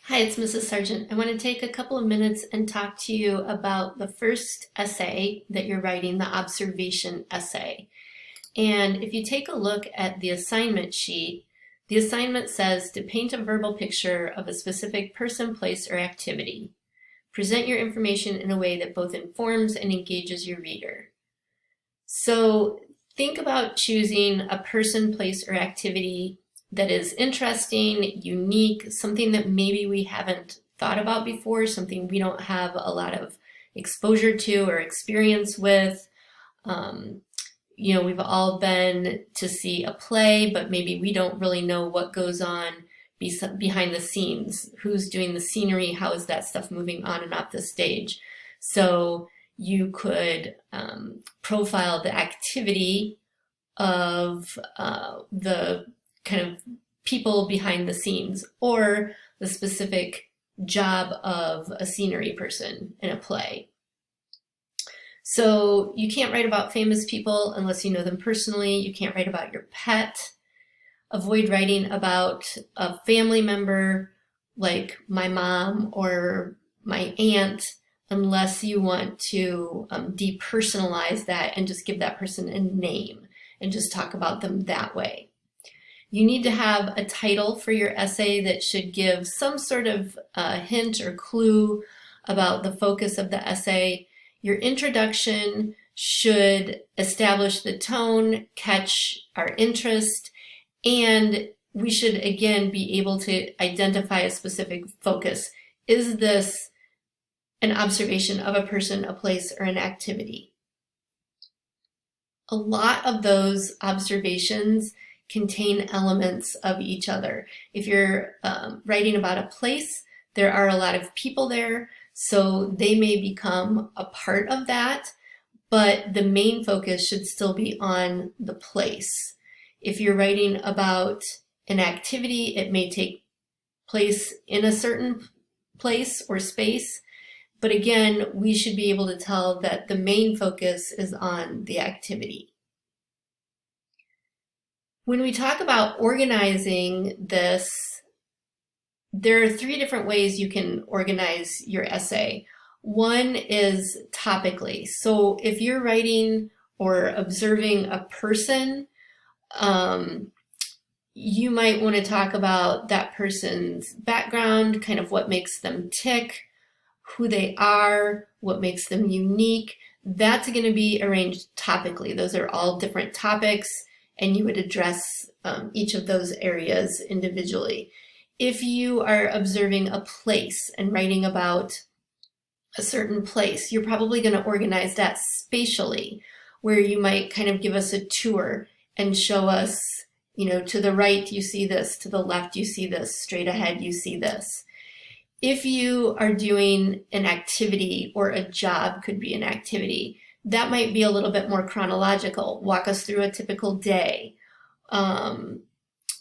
Hi, it's Mrs. Sargent. I want to take a couple of minutes and talk to you about the first essay that you're writing, the observation essay. And if you take a look at the assignment sheet, the assignment says to paint a verbal picture of a specific person, place, or activity. Present your information in a way that both informs and engages your reader. So think about choosing a person, place, or activity that is interesting, unique, something that maybe we haven't thought about before, something we don't have a lot of exposure to or experience with. We've all been to see a play, but maybe we don't really know what goes on behind the scenes. Who's doing the scenery? How is that stuff moving on and off the stage? So you could profile the activity of the kind of people behind the scenes, or the specific job of a scenery person in a play. So you can't write about famous people unless you know them personally. You can't write about your pet. Avoid writing about a family member like my mom or my aunt unless you want to depersonalize that and just give that person a name and just talk about them that way. You need to have a title for your essay that should give some sort of hint or clue about the focus of the essay. Your introduction should establish the tone, catch our interest, and we should again be able to identify a specific focus. Is this an observation of a person, a place, or an activity? A lot of those observations contain elements of each other. If you're writing about a place, there are a lot of people there, so they may become a part of that, but the main focus should still be on the place. If you're writing about an activity, it may take place in a certain place or space, but again, we should be able to tell that the main focus is on the activity. When we talk about organizing this, there are three different ways you can organize your essay. One is topically. So if you're writing or observing a person, you might want to talk about that person's background, kind of what makes them tick, who they are, what makes them unique. That's going to be arranged topically. Those are all different topics, and you would address each of those areas individually. If you are observing a place and writing about a certain place, you're probably going to organize that spatially, where you might kind of give us a tour and show us, to the right you see this, to the left you see this, straight ahead you see this. If you are doing an activity, or a job could be an activity, that might be a little bit more chronological. Walk us through a typical day.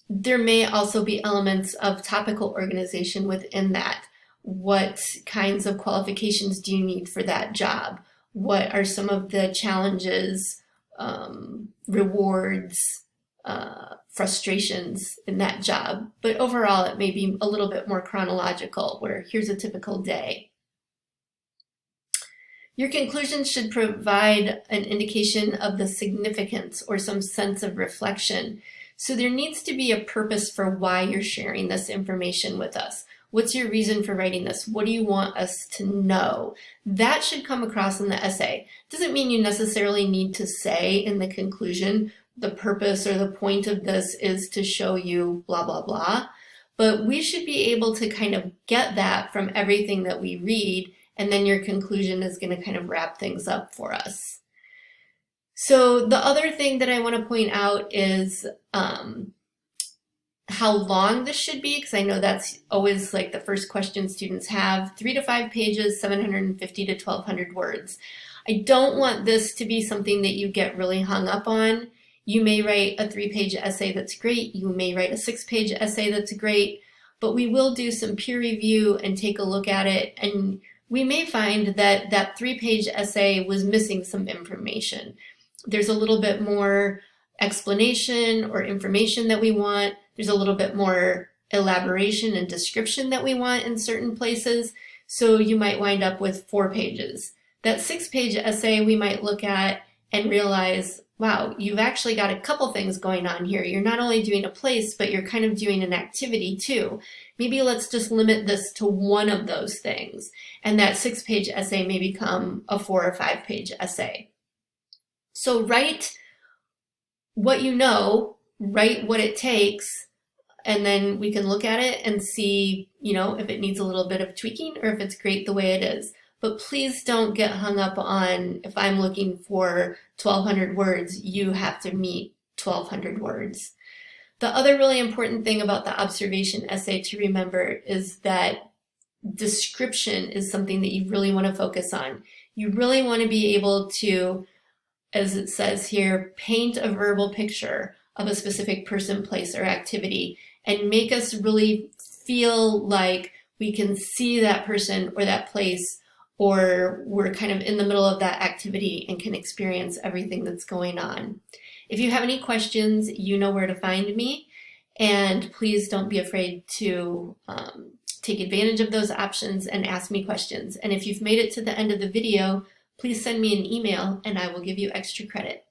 There may also be elements of topical organization within that. What kinds of qualifications do you need for that job? What are some of the challenges, rewards, frustrations in that job? But overall, it may be a little bit more chronological, where here's a typical day. Your conclusions should provide an indication of the significance or some sense of reflection. So there needs to be a purpose for why you're sharing this information with us. What's your reason for writing this? What do you want us to know? That should come across in the essay. Doesn't mean you necessarily need to say in the conclusion, the purpose or the point of this is to show you blah, blah, blah. But we should be able to kind of get that from everything that we read, and then your conclusion is going to kind of wrap things up for us. So the other thing that I want to point out is how long this should be, because I know that's always like the first question students have. 3 to 5 pages, 750 to 1200 words. I don't want this to be something that you get really hung up on. You may write a 3-page essay that's great. You may write a 6-page essay that's great, but we will do some peer review and take a look at it, and we may find that that 3-page essay was missing some information. There's a little bit more explanation or information that we want. There's a little bit more elaboration and description that we want in certain places. So you might wind up with 4 pages. That 6-page essay we might look at and realize, wow, you've actually got a couple things going on here. You're not only doing a place, but you're kind of doing an activity too. Maybe let's just limit this to one of those things. And that 6-page essay may become a 4 or 5-page essay. So write what you know, write what it takes, and then we can look at it and see, if it needs a little bit of tweaking or if it's great the way it is. But please don't get hung up on, if I'm looking for 1,200 words, you have to meet 1,200 words. The other really important thing about the observation essay to remember is that description is something that you really want to focus on. You really want to be able to, as it says here, paint a verbal picture of a specific person, place, or activity and make us really feel like we can see that person or that place, or we're kind of in the middle of that activity and can experience everything that's going on. If you have any questions, you know where to find me, and please don't be afraid to take advantage of those options and ask me questions. And if you've made it to the end of the video, please send me an email and I will give you extra credit.